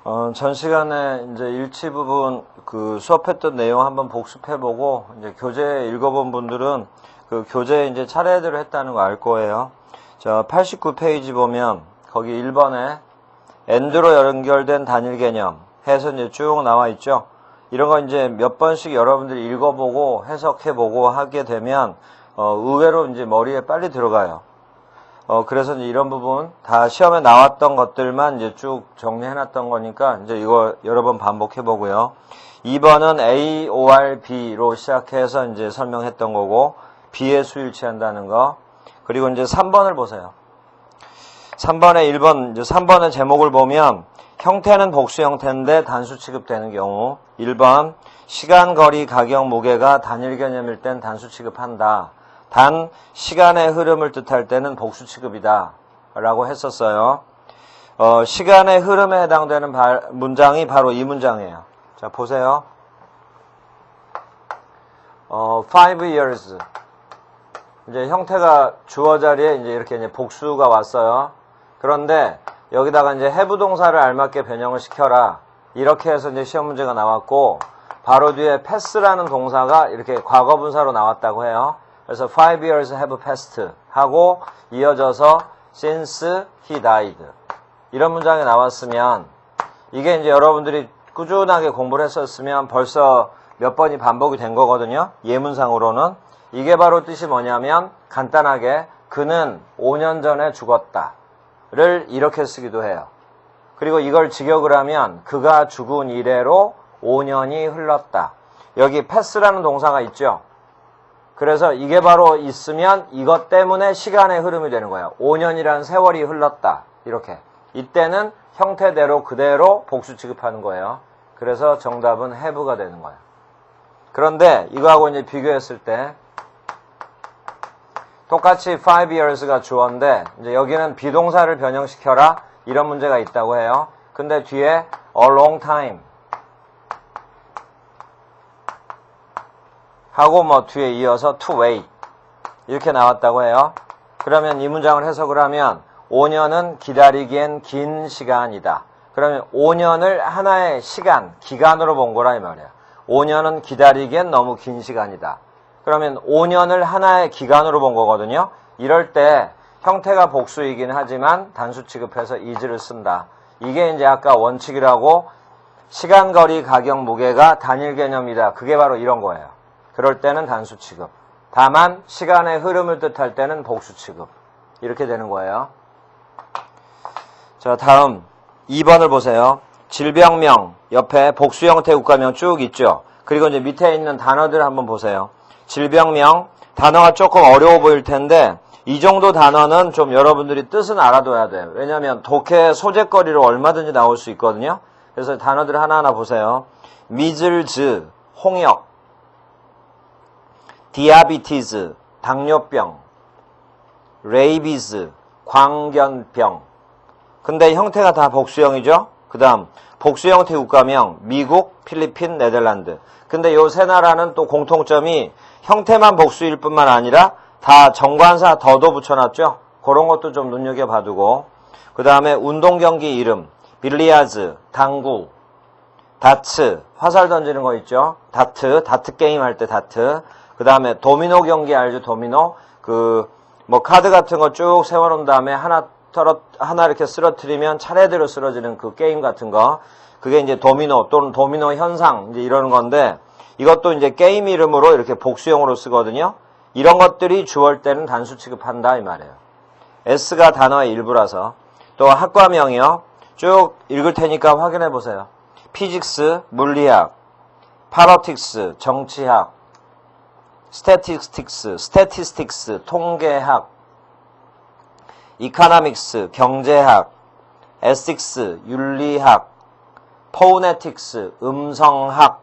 전 시간에 이제 일치 부분 수업했던 내용 한번 복습해보고 이제 교재 읽어본 분들은 그 교재 이제 차례대로 했다는 거 알 거예요. 자, 89페이지 보면 거기 1번에 AND로 연결된 단일 개념 해서 이제 쭉 나와 있죠. 이런 거 이제 몇 번씩 여러분들이 읽어보고 해석해보고 하게 되면 의외로 이제 머리에 빨리 들어가요. 그래서 이제 이런 부분 다 시험에 나왔던 것들만 이제 쭉 정리해놨던 거니까 이제 이거 여러 번 반복해 보고요. 2번은 A, OR, B로 시작해서 이제 설명했던 거고, B의 수일치한다는 거. 그리고 이제 3번을 보세요. 3번에 1번, 이제 3번의 제목을 보면, 형태는 복수 형태인데 단수 취급되는 경우. 1번, 시간, 거리, 가격, 무게가 단일 개념일 땐 단수 취급한다. 단 시간의 흐름을 뜻할 때는 복수 취급이다 라고 했었어요. 시간의 흐름에 해당되는 문장이 바로 이 문장이에요. 자, 보세요. 5 years. 이제 형태가 주어 자리에 이제 이렇게 이제 복수가 왔어요. 그런데 여기다가 이제 have 동사를 알맞게 변형을 시켜라. 이렇게 해서 이제 시험 문제가 나왔고, 바로 뒤에 pass라는 동사가 이렇게 과거분사로 나왔다고 해요. 그래서 5 years have passed 하고 이어져서 since he died. 이런 문장이 나왔으면 이게 이제 여러분들이 꾸준하게 공부를 했었으면 벌써 몇 번이 반복이 된 거거든요. 예문상으로는. 이게 바로 뜻이 뭐냐면 간단하게 그는 5년 전에 죽었다를 이렇게 쓰기도 해요. 그리고 이걸 직역을 하면 그가 죽은 이래로 5년이 흘렀다. 여기 pass라는 동사가 있죠. 그래서 이게 바로 있으면 이것 때문에 시간의 흐름이 되는 거예요. 5년이라는 세월이 흘렀다. 이렇게. 이때는 형태대로 그대로 복수 취급하는 거예요. 그래서 정답은 have가 되는 거예요. 그런데 이거하고 이제 비교했을 때 똑같이 5 years가 주어인데 이제 여기는 비동사를 변형시켜라 이런 문제가 있다고 해요. 근데 뒤에 a long time 하고 뭐 뒤에 이어서 to wait 이렇게 나왔다고 해요. 그러면 이 문장을 해석을 하면 5년은 기다리기엔 긴 시간이다. 그러면 5년을 하나의 시간, 기간으로 본 거라 이 말이야. 5년은 기다리기엔 너무 긴 시간이다. 그러면 5년을 하나의 기간으로 본 거거든요. 이럴 때 형태가 복수이긴 하지만 단수 취급해서 is를 쓴다. 이게 이제 아까 원칙이라고 시간, 거리, 가격, 무게가 단일 개념이다. 그게 바로 이런 거예요. 그럴 때는 단수 취급. 다만 시간의 흐름을 뜻할 때는 복수 취급. 이렇게 되는 거예요. 자, 다음 2번을 보세요. 질병명 옆에 복수 형태 국가명 쭉 있죠. 그리고 이제 밑에 있는 단어들 한번 보세요. 질병명 단어가 조금 어려워 보일 텐데 이 정도 단어는 좀 여러분들이 뜻은 알아둬야 돼요. 왜냐하면 독해 소재거리로 얼마든지 나올 수 있거든요. 그래서 단어들 하나하나 보세요. 미즐즈 홍역, 디아비티즈 당뇨병, 레이비즈 광견병. 근데 형태가 다 복수형이죠. 그 다음 복수 형태 국가명 미국, 필리핀, 네덜란드. 근데 요 세 나라는 또 공통점이 형태만 복수일 뿐만 아니라 다 정관사 더도 붙여놨죠. 그런 것도 좀 눈여겨봐두고. 그 다음에 운동 경기 이름 빌리아즈, 당구, 다츠, 화살 던지는 거 있죠. 다트 게임 할 때 다트. 그 다음에 도미노 경기 알죠? 도미노. 뭐 카드 같은 거 쭉 세워놓은 다음에 하나 이렇게 쓰러뜨리면 차례대로 쓰러지는 그 게임 같은 거. 그게 이제 도미노 또는 도미노 현상 이제 이러는 건데 이것도 이제 게임 이름으로 이렇게 복수형으로 쓰거든요. 이런 것들이 주어일 때는 단수 취급한다 이 말이에요. S가 단어의 일부라서. 또 학과명이요. 쭉 읽을 테니까 확인해 보세요. 피직스, 물리학, 파로틱스, 정치학, 스태티스틱스, 통계학, 이카노믹스, 경제학, 에틱스, 윤리학, 포네틱스, 음성학,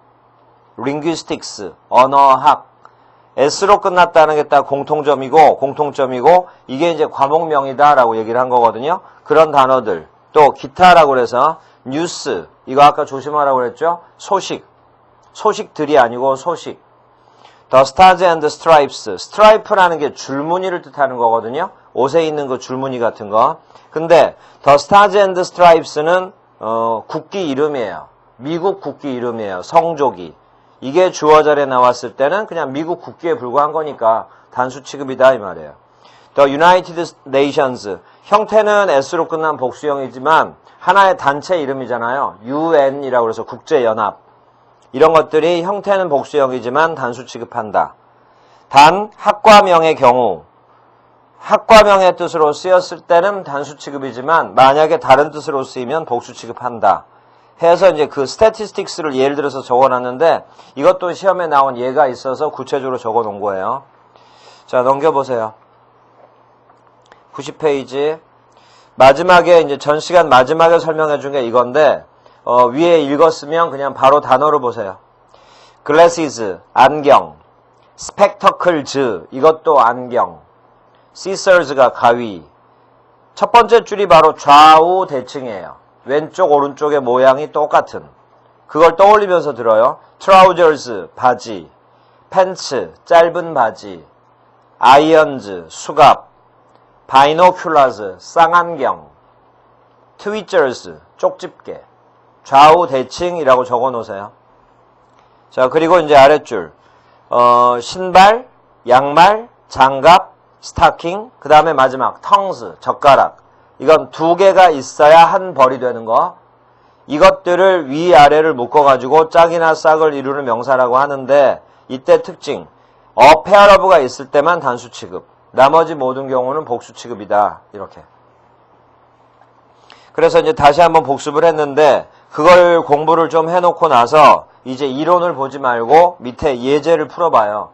링귀스틱스, 언어학. S로 끝났다는 게 딱 공통점이고 이게 이제 과목명이다라고 얘기를 한 거거든요. 그런 단어들. 또 기타라고 그래서 뉴스, 이거 아까 조심하라고 그랬죠? 소식들이 아니고 소식. The Stars and Stripes. 스트라이프라는 게 줄무늬를 뜻하는 거거든요. 옷에 있는 그 줄무늬 같은 거. 근데 The Stars and Stripes는 국기 이름이에요. 미국 국기 이름이에요. 성조기. 이게 주어 자리에 나왔을 때는 그냥 미국 국기에 불과한 거니까 단수 취급이다 이 말이에요. The United Nations. 형태는 S로 끝난 복수형이지만 하나의 단체 이름이잖아요. UN이라고 해서 국제연합. 이런 것들이 형태는 복수형이지만 단수 취급한다. 단 학과명의 경우 학과명의 뜻으로 쓰였을 때는 단수 취급이지만 만약에 다른 뜻으로 쓰이면 복수 취급한다. 해서 이제 그 스태티스틱스를 예를 들어서 적어놨는데 이것도 시험에 나온 예가 있어서 구체적으로 적어놓은 거예요. 자, 넘겨보세요. 90페이지. 마지막에 이제 전 시간 마지막에 설명해 준 게 이건데 위에 읽었으면 그냥 바로 단어로 보세요. glasses, 안경. spectacles, 이것도 안경. scissors가 가위. 첫 번째 줄이 바로 좌우 대칭이에요. 왼쪽 오른쪽의 모양이 똑같은. 그걸 떠올리면서 들어요. trousers, 바지. pants, 짧은 바지. irons, 수갑. binoculars, 쌍안경. tweezers, 쪽집게. 좌우 대칭이라고 적어 놓으세요. 자, 그리고 이제 아랫줄. 신발, 양말, 장갑, 스타킹, 그 다음에 마지막 tongs, 젓가락. 이건 두 개가 있어야 한 벌이 되는 거. 이것들을 위아래를 묶어가지고 짝이나 짝을 이루는 명사라고 하는데 이때 특징, a pair of가 있을 때만 단수 취급, 나머지 모든 경우는 복수 취급이다. 이렇게. 그래서 이제 다시 한번 복습을 했는데 그걸 공부를 좀 해놓고 나서 이제 이론을 보지 말고 밑에 예제를 풀어봐요.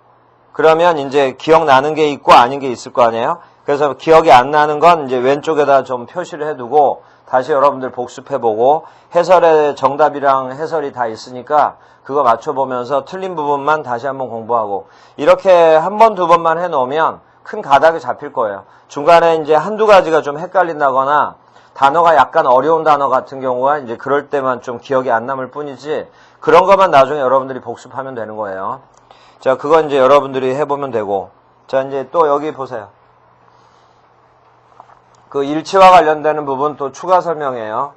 그러면 이제 기억나는 게 있고 아닌 게 있을 거 아니에요? 그래서 기억이 안 나는 건 이제 왼쪽에다 좀 표시를 해두고 다시 여러분들 복습해보고 해설의 정답이랑 해설이 다 있으니까 그거 맞춰보면서 틀린 부분만 다시 한번 공부하고 이렇게 한 번, 두 번만 해놓으면 큰 가닥이 잡힐 거예요. 중간에 이제 한두 가지가 좀 헷갈린다거나 단어가 약간 어려운 단어 같은 경우가 이제 그럴 때만 좀 기억이 안 남을 뿐이지 그런 것만 나중에 여러분들이 복습하면 되는 거예요. 자, 그건 이제 여러분들이 해보면 되고. 자, 이제 또 여기 보세요. 그 일치와 관련되는 부분 또 추가 설명이에요.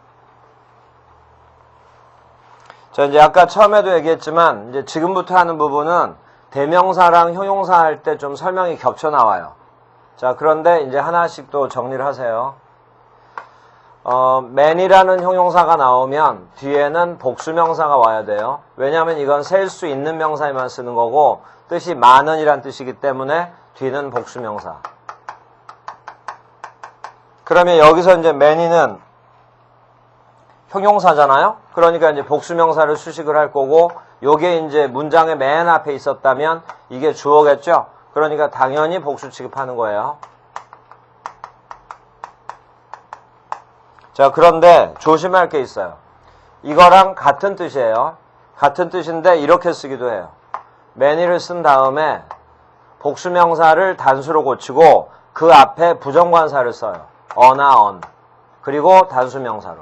자, 이제 아까 처음에도 얘기했지만 이제 지금부터 하는 부분은 대명사랑 형용사 할 때 좀 설명이 겹쳐 나와요. 자, 그런데 이제 하나씩 또 정리를 하세요. man이라는 형용사가 나오면 뒤에는 복수명사가 와야 돼요. 왜냐하면 이건 셀 수 있는 명사에만 쓰는 거고 뜻이 많은이란 뜻이기 때문에 뒤는 복수명사. 그러면 여기서 이제 man이는 형용사잖아요. 그러니까 이제 복수명사를 수식을 할 거고 요게 이제 문장의 맨 앞에 있었다면 이게 주어겠죠. 그러니까 당연히 복수 취급하는 거예요. 자, 그런데 조심할 게 있어요. 이거랑 같은 뜻이에요. 같은 뜻인데 이렇게 쓰기도 해요. many를 쓴 다음에 복수명사를 단수로 고치고 그 앞에 부정관사를 써요. 어나 on. 그리고 단수명사로.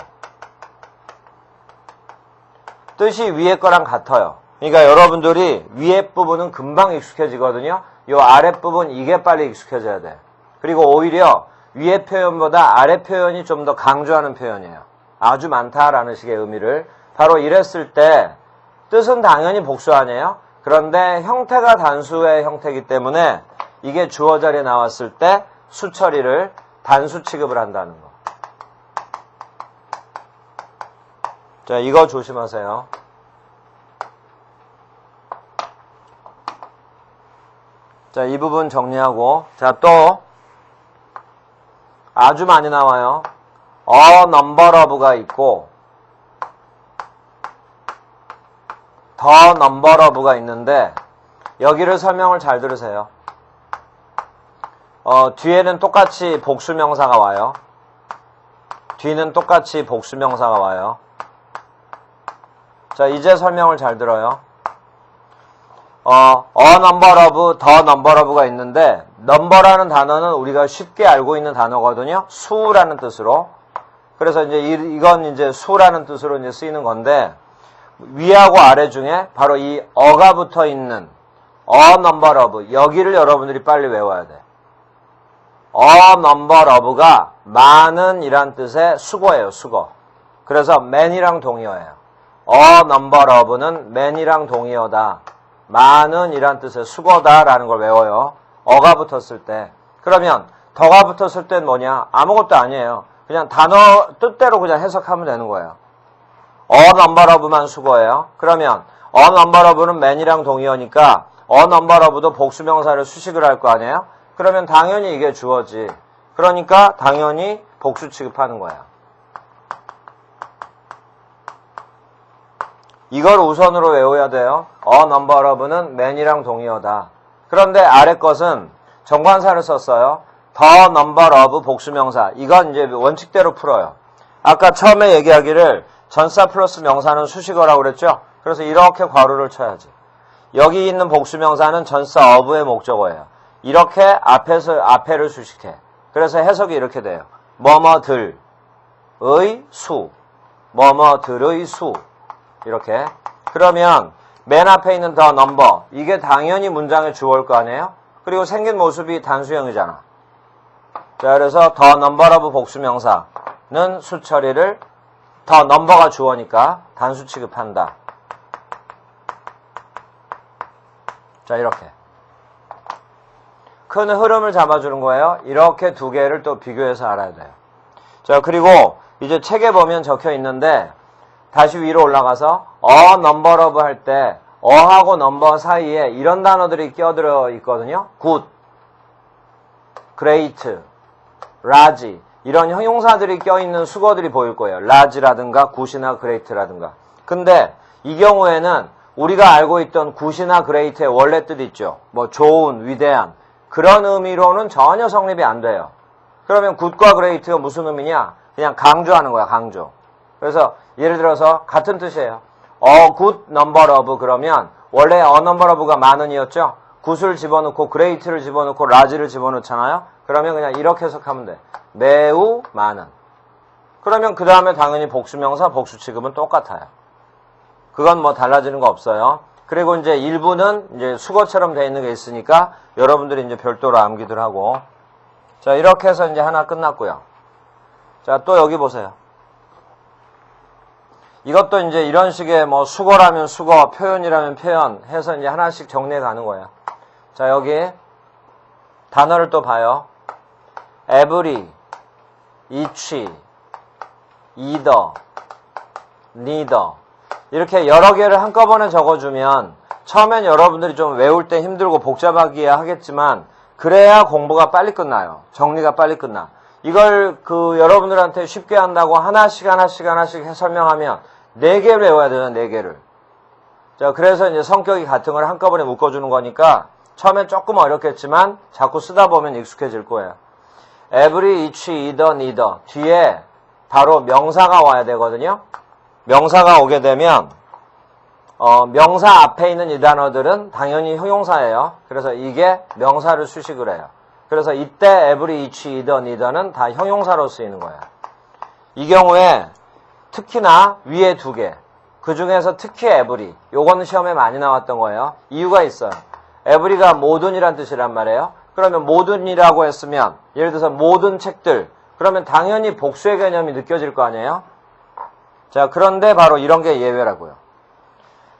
뜻이 위에 거랑 같아요. 그러니까 여러분들이 위에 부분은 금방 익숙해지거든요. 요 아랫 부분 이게 빨리 익숙해져야 돼. 그리고 오히려 위의 표현보다 아래 표현이 좀 더 강조하는 표현이에요. 아주 많다라는 식의 의미를. 바로 이랬을 때 뜻은 당연히 복수 아니에요? 그런데 형태가 단수의 형태이기 때문에 이게 주어 자리에 나왔을 때 수처리를 단수 취급을 한다는 거. 자, 이거 조심하세요. 자, 이 부분 정리하고. 자, 또 아주 많이 나와요. a number of가 있고 the number of가 있는데 여기를 설명을 잘 들으세요. 뒤에는 똑같이 복수명사가 와요. 뒤는 똑같이 복수명사가 와요. 자, 이제 설명을 잘 들어요. a number of, the number of가 있는데 number라는 단어는 우리가 쉽게 알고 있는 단어거든요. 수라는 뜻으로. 그래서 이제 이건 이제 수라는 뜻으로 이제 쓰이는 건데 위하고 아래 중에 바로 이 어가 붙어 있는 a number of 여기를 여러분들이 빨리 외워야 돼. a number of가 많은 이란 뜻의 수거예요. 수거. 그래서 man이랑 동의어예요. A number of는 man이랑 동의어다. 많은 이란 뜻의 수거다라는 걸 외워요. 어가 붙었을 때. 그러면 더가 붙었을 땐 뭐냐? 아무것도 아니에요. 그냥 단어 뜻대로 그냥 해석하면 되는 거예요. A number of만 수거예요. 그러면 A number of는 man이랑 동의어니까 A number of도 복수명사를 수식을 할 거 아니에요? 그러면 당연히 이게 주어지. 그러니까 당연히 복수 취급하는 거예요. 이걸 우선으로 외워야 돼요. A number of는 man이랑 동의어다. 그런데 아래 것은 정관사를 썼어요. The number of 복수명사. 이건 이제 원칙대로 풀어요. 아까 처음에 얘기하기를 전사 플러스 명사는 수식어라고 그랬죠? 그래서 이렇게 괄호를 쳐야지. 여기 있는 복수명사는 전사 of의 목적어예요. 이렇게 앞에를 수식해. 그래서 해석이 이렇게 돼요. 뭐뭐들의 수. 뭐뭐들의 수. 이렇게. 그러면 맨 앞에 있는 the number. 이게 당연히 문장의 주어일 거 아니에요? 그리고 생긴 모습이 단수형이잖아. 자, 그래서 the number of 복수명사는 수 처리를 the number가 주어니까 단수 취급한다. 자, 이렇게. 큰 흐름을 잡아주는 거예요. 이렇게 두 개를 또 비교해서 알아야 돼요. 자, 그리고 이제 책에 보면 적혀 있는데 다시 위로 올라가서 a number of 할 때 어하고 number 사이에 이런 단어들이 껴들어 있거든요. good, great, large 이런 형용사들이 껴있는 수거들이 보일 거예요. large라든가 good이나 great라든가. 근데 이 경우에는 우리가 알고 있던 good이나 great의 원래 뜻 있죠. 뭐 좋은, 위대한 그런 의미로는 전혀 성립이 안 돼요. 그러면 good과 great가 무슨 의미냐? 그냥 강조하는 거야, 강조. 그래서 예를 들어서 같은 뜻이에요. A good number of 그러면 원래 a number of가 많은이었죠? good을 집어넣고 great를 집어넣고 large를 집어넣잖아요. 그러면 그냥 이렇게 해석하면 돼. 매우 많은. 그러면 그 다음에 당연히 복수명사, 복수 취급은 똑같아요. 그건 뭐 달라지는 거 없어요. 그리고 이제 일부는 이제 수거처럼 돼 있는 게 있으니까 여러분들이 이제 별도로 암기들 하고. 자, 이렇게 해서 이제 하나 끝났고요. 자, 또 여기 보세요. 이것도 이제 이런 식의 뭐 수거라면 수거, 표현이라면 표현 해서 이제 하나씩 정리해 가는 거예요. 자, 여기 단어를 또 봐요. every, each, either, neither 이렇게 여러 개를 한꺼번에 적어주면 처음엔 여러분들이 좀 외울 때 힘들고 복잡하게 하겠지만 그래야 공부가 빨리 끝나요. 정리가 빨리 끝나. 이걸 여러분들한테 쉽게 한다고 하나씩 설명하면 4개를 외워야 되잖아, 4개를. 자, 그래서 이제 성격이 같은 걸 한꺼번에 묶어주는 거니까 처음엔 조금 어렵겠지만 자꾸 쓰다 보면 익숙해질 거예요. every, each, either, neither 뒤에 바로 명사가 와야 되거든요. 명사가 오게 되면 명사 앞에 있는 이 단어들은 당연히 형용사예요. 그래서 이게 명사를 수식을 해요. 그래서 이때 every, each, either, neither는 다 형용사로 쓰이는 거예요. 이 경우에 특히나 위에 2개. 그 중에서 특히 every. 요거는 시험에 많이 나왔던 거예요. 이유가 있어요. every가 모든이란 뜻이란 말이에요. 그러면 모든이라고 했으면 예를 들어서 모든 책들. 그러면 당연히 복수의 개념이 느껴질 거 아니에요? 자, 그런데 바로 이런 게 예외라고요.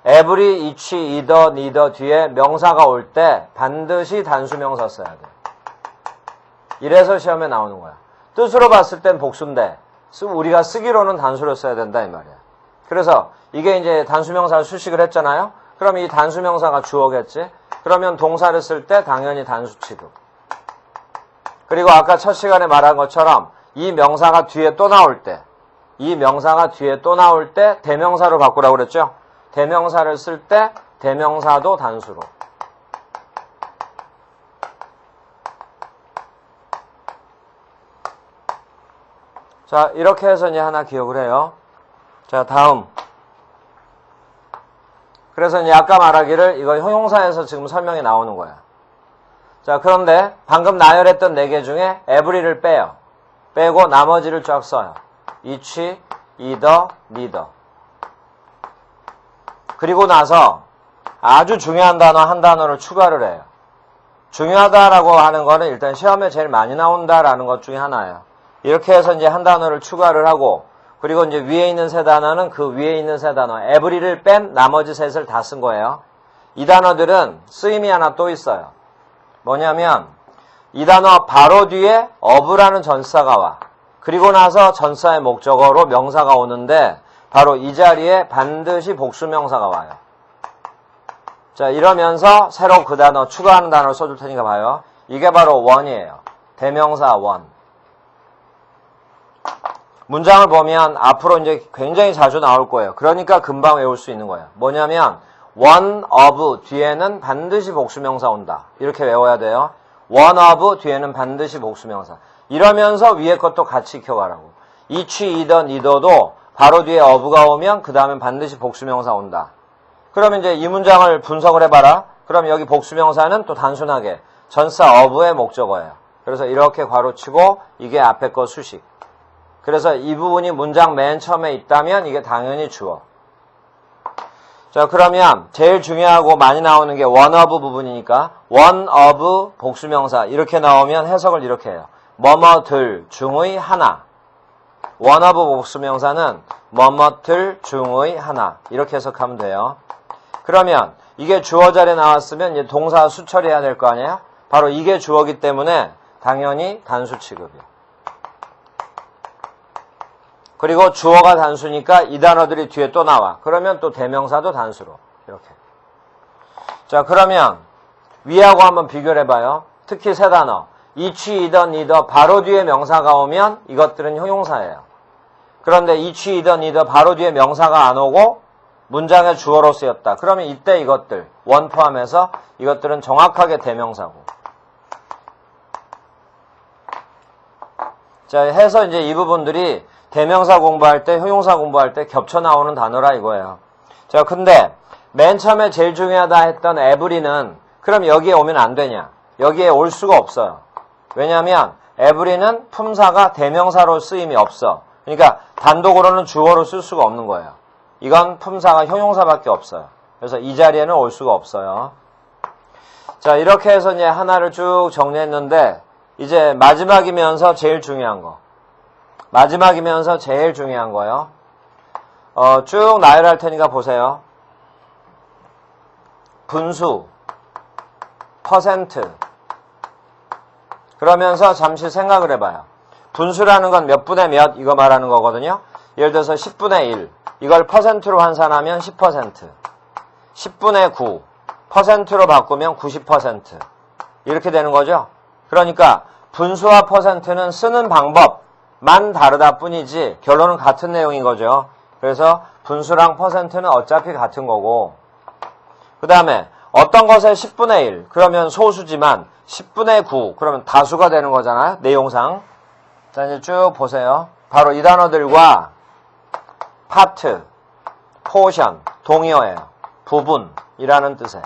every, each, either, neither 뒤에 명사가 올 때 반드시 단수명사 써야 돼요. 이래서 시험에 나오는 거야. 뜻으로 봤을 땐 복수인데 우리가 쓰기로는 단수로 써야 된다 이 말이야. 그래서 이게 이제 단수명사 수식을 했잖아요. 그럼 이 단수명사가 주어겠지. 그러면 동사를 쓸 때 당연히 단수 취급. 그리고 아까 첫 시간에 말한 것처럼 이 명사가 뒤에 또 나올 때 대명사로 바꾸라고 그랬죠. 대명사를 쓸 때 대명사도 단수로. 자, 이렇게 해서 이제 하나 기억을 해요. 자, 다음. 그래서 이제 아까 말하기를 이거 형용사에서 지금 설명이 나오는 거야. 자, 그런데 방금 나열했던 4개 중에 every를 빼요. 빼고 나머지를 쫙 써요. each, either, neither. 그리고 나서 아주 중요한 단어 한 단어를 추가를 해요. 중요하다라고 하는 거는 일단 시험에 제일 많이 나온다라는 것 중에 하나예요. 이렇게 해서 이제 한 단어를 추가를 하고 그리고 이제 위에 있는 세 단어는 그 위에 있는 세 단어, every를 뺀 나머지 셋을 다 쓴 거예요. 이 단어들은 쓰임이 하나 또 있어요. 뭐냐면 이 단어 바로 뒤에 of라는 전치사가 와. 그리고 나서 전치사의 목적어로 명사가 오는데 바로 이 자리에 반드시 복수명사가 와요. 자, 이러면서 새로 그 단어, 추가하는 단어를 써줄 테니까 봐요. 이게 바로 원이에요. 대명사 원. 문장을 보면 앞으로 이제 굉장히 자주 나올 거예요. 그러니까 금방 외울 수 있는 거예요. 뭐냐면 one of 뒤에는 반드시 복수명사 온다. 이렇게 외워야 돼요. one of 뒤에는 반드시 복수명사. 이러면서 위에 것도 같이 익혀가라고. each, either, neither도 바로 뒤에 of가 오면 그 다음엔 반드시 복수명사 온다. 그러면 이제 이 문장을 분석을 해봐라. 그럼 여기 복수명사는 또 단순하게 전사 of의 목적어예요. 그래서 이렇게 괄호치고 이게 앞에 거 수식. 그래서 이 부분이 문장 맨 처음에 있다면 이게 당연히 주어. 자, 그러면 제일 중요하고 많이 나오는 게 one of 부분이니까 one of 복수명사 이렇게 나오면 해석을 이렇게 해요. 뭐뭐들 중의 하나. one of 복수명사는 뭐뭐들 중의 하나. 이렇게 해석하면 돼요. 그러면 이게 주어 자리에 나왔으면 이제 동사 수처리해야 될 거 아니에요? 바로 이게 주어기 때문에 당연히 단수 취급이에요. 그리고 주어가 단수니까 이 단어들이 뒤에 또 나와. 그러면 또 대명사도 단수로. 이렇게. 자, 그러면 위하고 한번 비교를 해봐요. 특히 세 단어. each, either, neither 바로 뒤에 명사가 오면 이것들은 형용사예요. 그런데 each, either, neither 바로 뒤에 명사가 안 오고 문장의 주어로 쓰였다. 그러면 이때 이것들, 원 포함해서 이것들은 정확하게 대명사고. 자, 해서 이제 이 부분들이 대명사 공부할 때, 형용사 공부할 때 겹쳐 나오는 단어라 이거예요. 자, 근데 맨 처음에 제일 중요하다 했던 every는 그럼 여기에 오면 안 되냐? 여기에 올 수가 없어요. 왜냐하면 every는 품사가 대명사로 쓰임이 없어. 그러니까 단독으로는 주어로 쓸 수가 없는 거예요. 이건 품사가 형용사밖에 없어요. 그래서 이 자리에는 올 수가 없어요. 자, 이렇게 해서 이제 하나를 쭉 정리했는데 이제 마지막이면서 제일 중요한 거. 마지막이면서 제일 중요한 거예요. 쭉 나열할 테니까 보세요. 분수, 퍼센트. 그러면서 잠시 생각을 해봐요. 분수라는 건 몇 분의 몇 이거 말하는 거거든요. 예를 들어서 10분의 1. 이걸 퍼센트로 환산하면 10%. 10분의 9. 퍼센트로 바꾸면 90%. 이렇게 되는 거죠. 그러니까 분수와 퍼센트는 쓰는 방법만 다르다 뿐이지 결론은 같은 내용인 거죠. 그래서 분수랑 퍼센트는 어차피 같은 거고 그 다음에 어떤 것의 10분의 1 그러면 소수지만 10분의 9 그러면 다수가 되는 거잖아요. 내용상. 자, 이제 쭉 보세요. 바로 이 단어들과 파트, 포션, 동의어예요. 부분이라는 뜻에.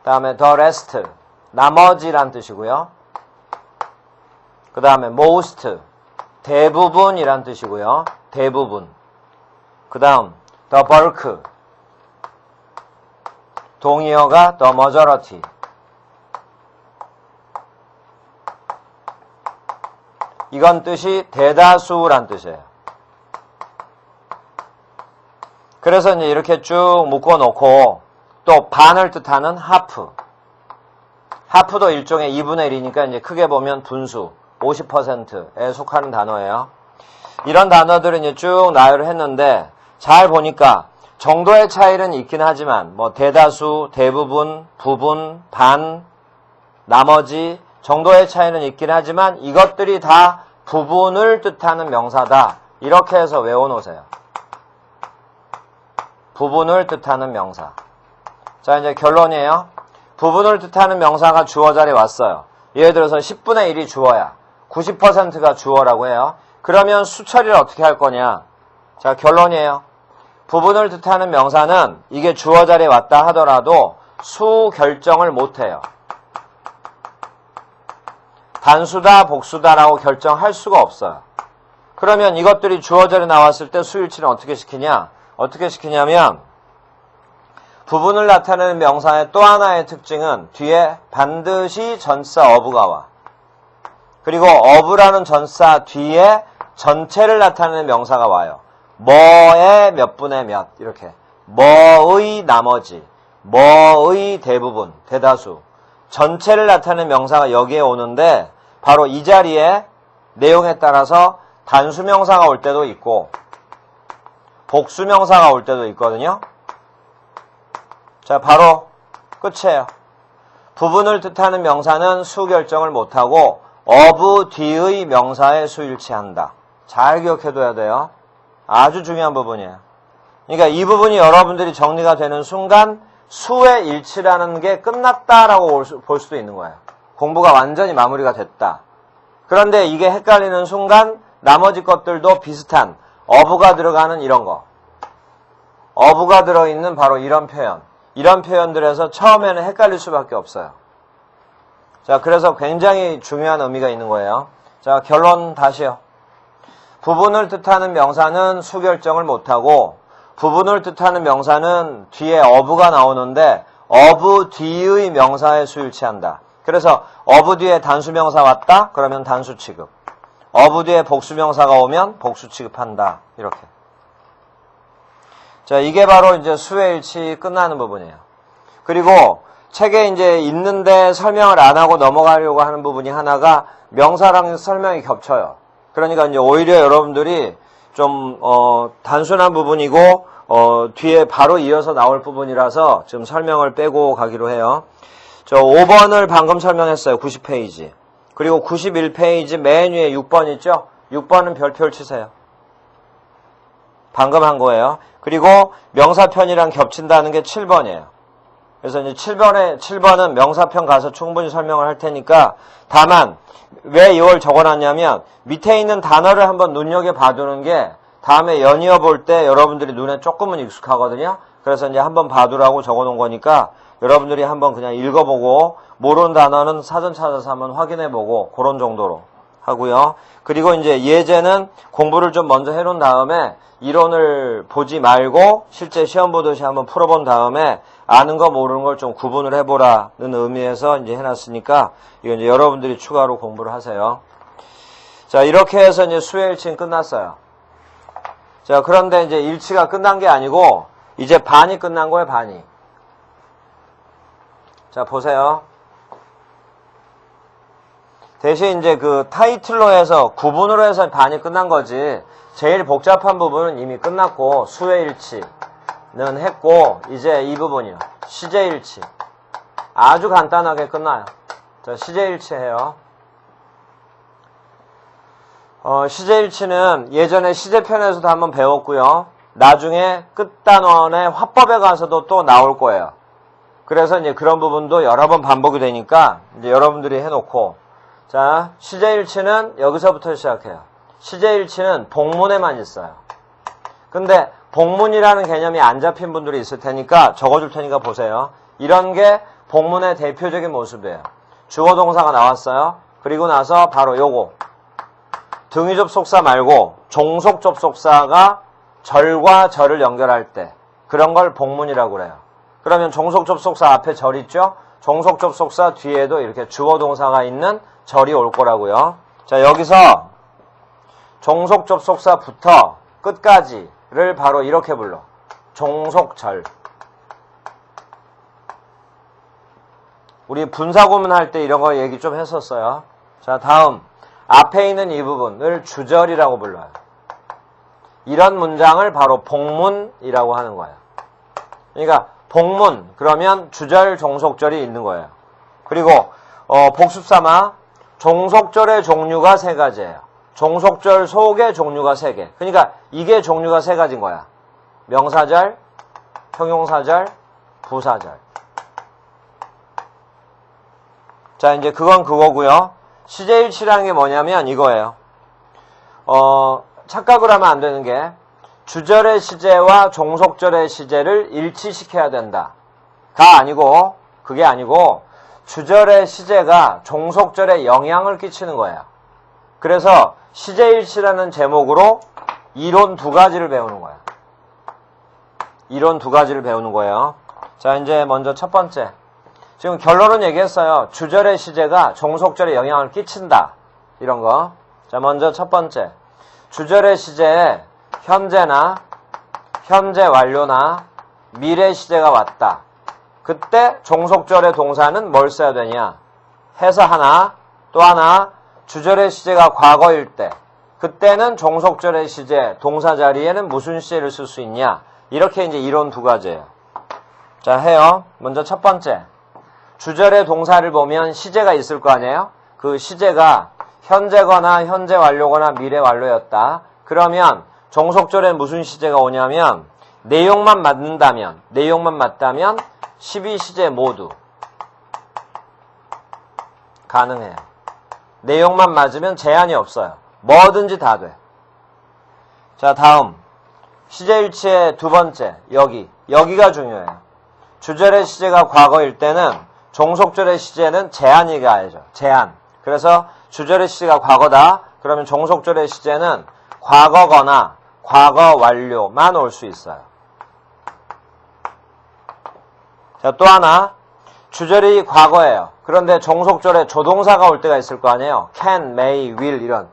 다음에 the rest, 나머지란 뜻이고요. 그 다음에 most, 대부분이란 뜻이고요. 대부분. 그 다음 the bulk, 동의어가 the majority. 이건 뜻이 대다수란 뜻이에요. 그래서 이제 이렇게 쭉 묶어놓고 또 반을 뜻하는 하프. 하프도 일종의 2분의 1이니까 이제 크게 보면 분수 50%에 속하는 단어예요. 이런 단어들은 이제 쭉 나열을 했는데 잘 보니까 정도의 차이는 있긴 하지만 뭐 대다수, 대부분, 부분, 반, 나머지 정도의 차이는 있긴 하지만 이것들이 다 부분을 뜻하는 명사다. 이렇게 해서 외워놓으세요. 부분을 뜻하는 명사. 자, 이제 결론이에요. 부분을 뜻하는 명사가 주어 자리에 왔어요. 예를 들어서 10분의 1이 주어야. 90%가 주어라고 해요. 그러면 수처리를 어떻게 할 거냐? 자, 결론이에요. 부분을 뜻하는 명사는 이게 주어 자리에 왔다 하더라도 수 결정을 못해요. 단수다, 복수다라고 결정할 수가 없어요. 그러면 이것들이 주어 자리에 나왔을 때 수일치는 어떻게 시키냐? 어떻게 시키냐면 부분을 나타내는 명사의 또 하나의 특징은 뒤에 반드시 전치사 of가 와. 그리고 of라는 전사 뒤에 전체를 나타내는 명사가 와요. 뭐의 몇 분의 몇 이렇게. 뭐의 나머지, 뭐의 대부분, 대다수. 전체를 나타내는 명사가 여기에 오는데 바로 이 자리에 내용에 따라서 단수명사가 올 때도 있고 복수명사가 올 때도 있거든요. 자, 바로 끝이에요. 부분을 뜻하는 명사는 수 결정을 못하고 of 뒤의 명사에 수일치한다. 잘 기억해둬야 돼요. 아주 중요한 부분이에요. 그러니까 이 부분이 여러분들이 정리가 되는 순간 수의 일치라는 게 끝났다라고 볼 수도 있는 거예요. 공부가 완전히 마무리가 됐다. 그런데 이게 헷갈리는 순간 나머지 것들도 비슷한 of가 들어가는 이런 거. of가 들어있는 바로 이런 표현. 이런 표현들에서 처음에는 헷갈릴 수밖에 없어요. 자, 그래서 굉장히 중요한 의미가 있는 거예요. 자, 결론 다시요. 부분을 뜻하는 명사는 수결정을 못하고 부분을 뜻하는 명사는 뒤에 of가 나오는데 of 뒤의 명사에 수일치한다. 그래서 of 뒤에 단수명사 왔다? 그러면 단수 취급. of 뒤에 복수명사가 오면 복수 취급한다. 이렇게. 자, 이게 바로 이제 수의 일치 끝나는 부분이에요. 그리고 책에 이제 있는데 설명을 안 하고 넘어가려고 하는 부분이 하나가 명사랑 설명이 겹쳐요. 그러니까 이제 오히려 여러분들이 좀 단순한 부분이고 뒤에 바로 이어서 나올 부분이라서 지금 설명을 빼고 가기로 해요. 저 5번을 방금 설명했어요. 90페이지. 그리고 91페이지 맨 위에 6번 있죠? 6번은 별표를 치세요. 방금 한 거예요. 그리고 명사편이랑 겹친다는 게 7번이에요. 그래서 이제 7번은 명사편 가서 충분히 설명을 할 테니까 다만 왜 이걸 적어놨냐면 밑에 있는 단어를 한번 눈여겨봐두는 게 다음에 연이어 볼 때 여러분들이 눈에 조금은 익숙하거든요. 그래서 이제 한번 봐두라고 적어놓은 거니까 여러분들이 한번 그냥 읽어보고 모르는 단어는 사전 찾아서 한번 확인해보고 그런 정도로 하고요. 그리고 이제 예제는 공부를 좀 먼저 해놓은 다음에 이론을 보지 말고 실제 시험 보듯이 한번 풀어본 다음에 아는 거 모르는 걸 좀 구분을 해보라는 의미에서 이제 해놨으니까 이거 이제 여러분들이 추가로 공부를 하세요. 자, 이렇게 해서 이제 수의 일치는 끝났어요. 자, 그런데 이제 일치가 끝난 게 아니고 이제 반이 끝난 거예요, 반이. 자, 보세요. 대신 이제 그 타이틀로 해서 구분으로 해서 반이 끝난 거지 제일 복잡한 부분은 이미 끝났고 수의 일치는 했고 이제 이 부분이요. 시제 일치. 아주 간단하게 끝나요. 자, 시제 일치 해요. 시제 일치는 예전에 시제편에서도 한번 배웠고요. 나중에 끝단원의 화법에 가서도 또 나올 거예요. 그래서 이제 그런 부분도 여러 번 반복이 되니까 이제 여러분들이 해놓고 자, 시제일치는 여기서부터 시작해요. 시제일치는 복문에만 있어요. 근데 복문이라는 개념이 안 잡힌 분들이 있을 테니까 적어줄 테니까 보세요. 이런 게 복문의 대표적인 모습이에요. 주어 동사가 나왔어요. 그리고 나서 바로 요거 등위 접속사 말고 종속 접속사가 절과 절을 연결할 때 그런 걸 복문이라고 그래요. 그러면 종속 접속사 앞에 절 있죠? 종속 접속사 뒤에도 이렇게 주어 동사가 있는 절이 올 거라고요. 자, 여기서 종속 접속사부터 끝까지를 바로 이렇게 불러. 종속절. 우리 분사구문 할 때 이런 거 얘기 좀 했었어요. 자, 다음 앞에 있는 이 부분을 주절이라고 불러요. 이런 문장을 바로 복문이라고 하는 거예요. 그러니까 복문 그러면 주절 종속절이 있는 거예요. 그리고 복습삼아 종속절의 종류가 3가지예요. 종속절 속의 종류가 3개. 그러니까 이게 종류가 3가지인 거야. 명사절, 형용사절, 부사절. 자, 이제 그건 그거고요. 시제일치라는 게 뭐냐면 이거예요. 착각을 하면 안 되는 게 주절의 시제와 종속절의 시제를 일치시켜야 된다. 그게 아니고 주절의 시제가 종속절에 영향을 끼치는 거예요. 그래서 시제일치라는 제목으로 이론 2가지를 배우는 거예요. 이론 2가지를 배우는 거예요. 자, 이제 먼저 첫 번째. 지금 결론은 얘기했어요. 주절의 시제가 종속절에 영향을 끼친다. 이런 거. 자, 먼저 첫 번째. 주절의 시제에 현재나 현재 완료나 미래 시제가 왔다. 그때 종속절의 동사는 뭘 써야 되냐? 해서 하나, 또 하나, 주절의 시제가 과거일 때, 그때는 종속절의 시제, 동사 자리에는 무슨 시제를 쓸 수 있냐? 이렇게 이제 이론 두 가지예요. 자, 해요. 먼저 첫 번째. 주절의 동사를 보면 시제가 있을 거 아니에요? 그 시제가 현재거나 현재 완료거나 미래 완료였다. 그러면 종속절에 무슨 시제가 오냐면 내용만 맞다면 12시제 모두 가능해요. 내용만 맞으면 제한이 없어요. 뭐든지 다 돼. 자, 다음 시제일치의 두 번째, 여기가 중요해요. 주절의 시제가 과거일 때는 종속절의 시제는 제한이 가야죠. 제한. 그래서 주절의 시제가 과거다. 그러면 종속절의 시제는 과거거나 과거 완료만 올 수 있어요. 자, 또 하나. 주절이 과거예요. 그런데 종속절에 조동사가 올 때가 있을 거 아니에요. can, may, will 이런.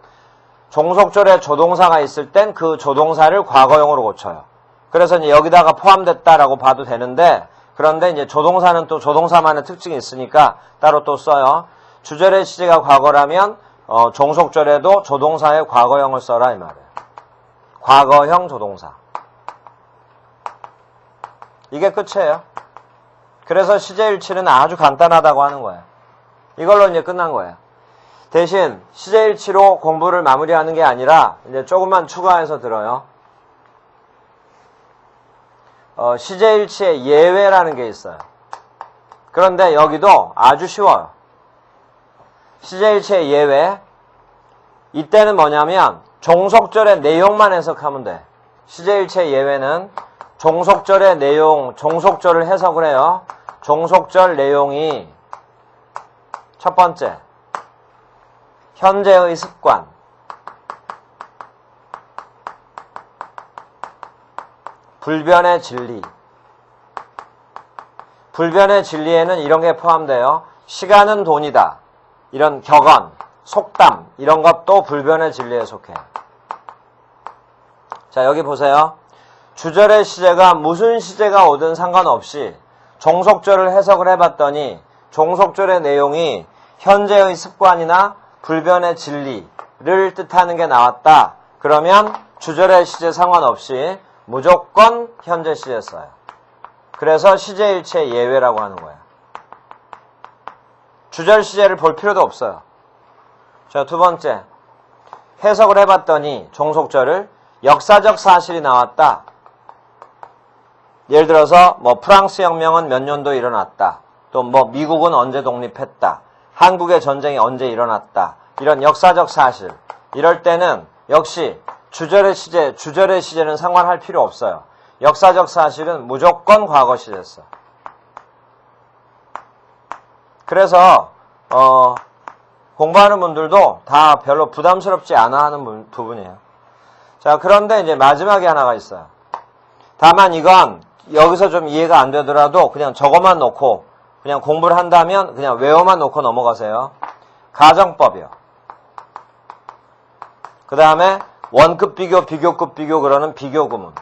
종속절에 조동사가 있을 땐 그 조동사를 과거형으로 고쳐요. 그래서 이제 여기다가 포함됐다라고 봐도 되는데, 그런데 이제 조동사는 또 조동사만의 특징이 있으니까 따로 또 써요. 주절의 시제가 과거라면 종속절에도 조동사의 과거형을 써라 이 말이에요. 과거형 조동사. 이게 끝이에요. 그래서 시제일치는 아주 간단하다고 하는 거예요. 이걸로 이제 끝난 거예요. 대신 시제일치로 공부를 마무리하는 게 아니라 이제 조금만 추가해서 들어요. 시제일치의 예외라는 게 있어요. 그런데 여기도 아주 쉬워요. 시제일치의 예외. 이때는 뭐냐면 종속절의 내용만 해석하면 돼. 시제일치의 예외는 종속절의 내용, 종속절을 해석을 해요. 종속절 내용이 첫 번째, 현재의 습관, 불변의 진리. 불변의 진리에는 이런 게 포함돼요. 시간은 돈이다. 이런 격언, 속담 이런 것도 불변의 진리에 속해. 자, 여기 보세요. 주절의 시제가 무슨 시제가 오든 상관없이 종속절을 해석을 해봤더니 종속절의 내용이 현재의 습관이나 불변의 진리를 뜻하는 게 나왔다. 그러면 주절의 시제 상관없이 무조건 현재 시제 써요. 그래서 시제일치의 예외라고 하는 거예요. 주절 시제를 볼 필요도 없어요. 자, 두 번째. 해석을 해봤더니 종속절을 역사적 사실이 나왔다. 예를 들어서 뭐 프랑스 혁명은 몇 년도에 일어났다. 또 뭐 미국은 언제 독립했다. 한국의 전쟁이 언제 일어났다. 이런 역사적 사실. 이럴 때는 역시 주절의 시제는 상관할 필요 없어요. 역사적 사실은 무조건 과거 시제 써. 그래서 공부하는 분들도 다 별로 부담스럽지 않아 하는 부분이에요. 자, 그런데 이제 마지막에 하나가 있어요. 다만 이건 여기서 좀 이해가 안 되더라도 그냥 저것만 놓고 그냥 공부를 한다면 그냥 외워만 놓고 넘어가세요. 가정법이요. 그 다음에 원급 비교, 비교급 비교 그러는 비교 구문.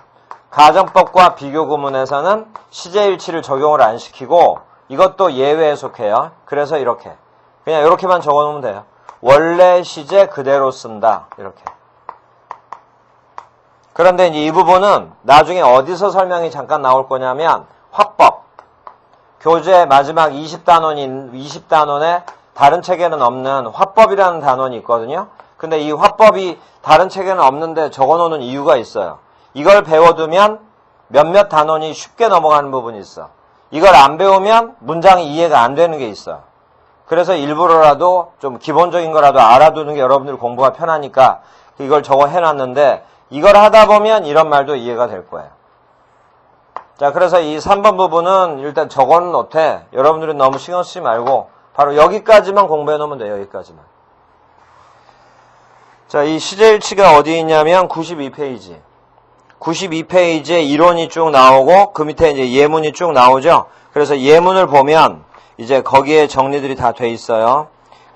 가정법과 비교 구문에서는 시제일치를 적용을 안 시키고 이것도 예외에 속해요. 그래서 이렇게. 그냥 이렇게만 적어놓으면 돼요. 원래 시제 그대로 쓴다. 이렇게. 그런데 이제 이 부분은 나중에 어디서 설명이 잠깐 나올 거냐면 화법. 교재 마지막 20단원에 다른 책에는 없는 화법이라는 단원이 있거든요. 근데 이 화법이 다른 책에는 없는데 적어놓는 이유가 있어요. 이걸 배워두면 몇몇 단원이 쉽게 넘어가는 부분이 있어. 이걸 안 배우면 문장이 이해가 안 되는 게 있어. 그래서 일부러라도 좀 기본적인 거라도 알아두는 게 여러분들 공부가 편하니까 이걸 적어 해놨는데 이걸 하다 보면 이런 말도 이해가 될 거예요. 자, 그래서 이 3번 부분은 일단 적어 놓되 여러분들은 너무 신경 쓰지 말고 바로 여기까지만 공부해 놓으면 돼요. 여기까지만. 자, 이 시제일치가 어디 있냐면 92페이지. 92페이지에 이론이 쭉 나오고 그 밑에 이제 예문이 쭉 나오죠. 그래서 예문을 보면 이제 거기에 정리들이 다 돼 있어요.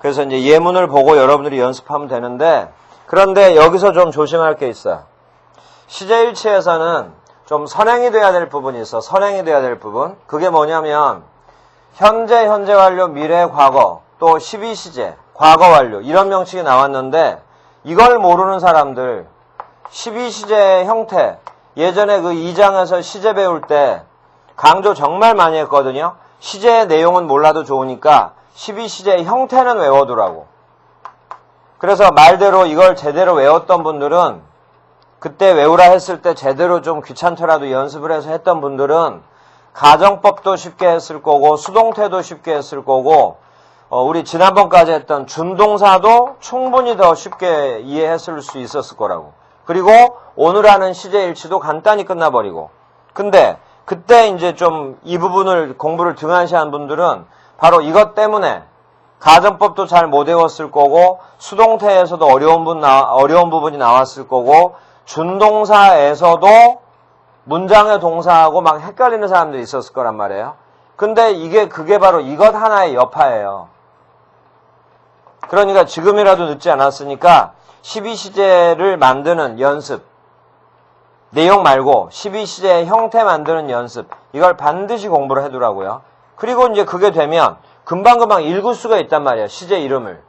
그래서 이제 예문을 보고 여러분들이 연습하면 되는데, 그런데 여기서 좀 조심할 게 있어요. 시제일치에서는 좀 선행이 돼야 될 부분이 있어. 선행이 돼야 될 부분. 그게 뭐냐면 현재, 현재 완료, 미래, 과거, 또 12시제, 과거 완료 이런 명칭이 나왔는데 이걸 모르는 사람들 12시제의 형태, 예전에 그 2장에서 시제 배울 때 강조 정말 많이 했거든요. 시제의 내용은 몰라도 좋으니까 12시제의 형태는 외워두라고. 그래서 말대로 이걸 제대로 외웠던 분들은, 그때 외우라 했을 때 제대로 좀 귀찮더라도 연습을 해서 했던 분들은 가정법도 쉽게 했을 거고 수동태도 쉽게 했을 거고 우리 지난번까지 했던 준동사도 충분히 더 쉽게 이해했을 수 있었을 거라고. 그리고 오늘 하는 시제일치도 간단히 끝나버리고. 근데 그때 이제 좀 이 부분을 공부를 등한시한 분들은 바로 이것 때문에 가정법도 잘 못 외웠을 거고 수동태에서도 어려운 부분이 나왔을 거고 준동사에서도 문장의 동사하고 막 헷갈리는 사람들이 있었을 거란 말이에요. 근데 그게 바로 이것 하나의 여파예요. 그러니까 지금이라도 늦지 않았으니까 12시제를 만드는 연습, 내용 말고 12시제의 형태 만드는 연습, 이걸 반드시 공부를 해두라고요. 그리고 이제 그게 되면 금방금방 읽을 수가 있단 말이에요. 시제 이름을.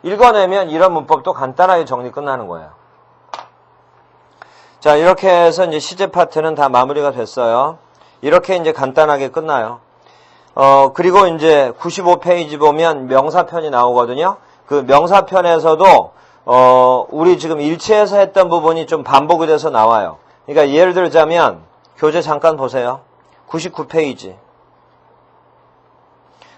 읽어내면 이런 문법도 간단하게 정리 끝나는 거예요. 자, 이렇게 해서 이제 시제 파트는 다 마무리가 됐어요. 이렇게 이제 간단하게 끝나요. 그리고 이제 95페이지 보면 명사편이 나오거든요. 그 명사편에서도, 우리 지금 일치해서 했던 부분이 좀 반복이 돼서 나와요. 그러니까 예를 들자면, 교재 잠깐 보세요. 99페이지.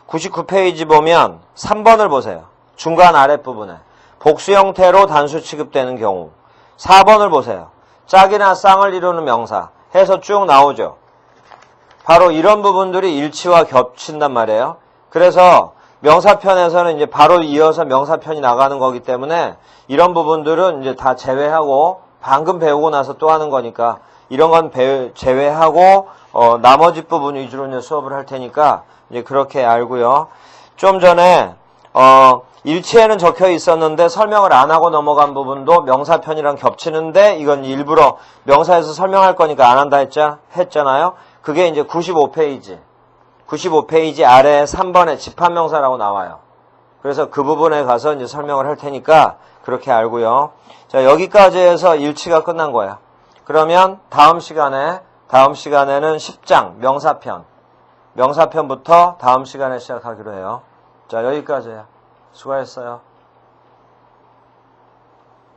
99페이지 보면 3번을 보세요. 중간 아랫부분에. 복수 형태로 단수 취급되는 경우. 4번을 보세요. 짝이나 쌍을 이루는 명사 해서 쭉 나오죠. 바로 이런 부분들이 일치와 겹친단 말이에요. 그래서 명사편에서는 이제 바로 이어서 명사편이 나가는 거기 때문에 이런 부분들은 이제 다 제외하고 방금 배우고 나서 또 하는 거니까 이런 건 제외하고 나머지 부분 위주로 이제 수업을 할 테니까 이제 그렇게 알고요. 좀 전에 일치에는 적혀 있었는데 설명을 안 하고 넘어간 부분도 명사편이랑 겹치는데 이건 일부러 명사에서 설명할 거니까 안 한다 했잖아요. 그게 이제 95페이지. 95페이지 아래 3번에 집합명사라고 나와요. 그래서 그 부분에 가서 이제 설명을 할 테니까 그렇게 알고요. 자, 여기까지 해서 일치가 끝난 거예요. 그러면 다음 시간에는 10장 명사편부터 다음 시간에 시작하기로 해요. 자, 여기까지예요. 수고했어요.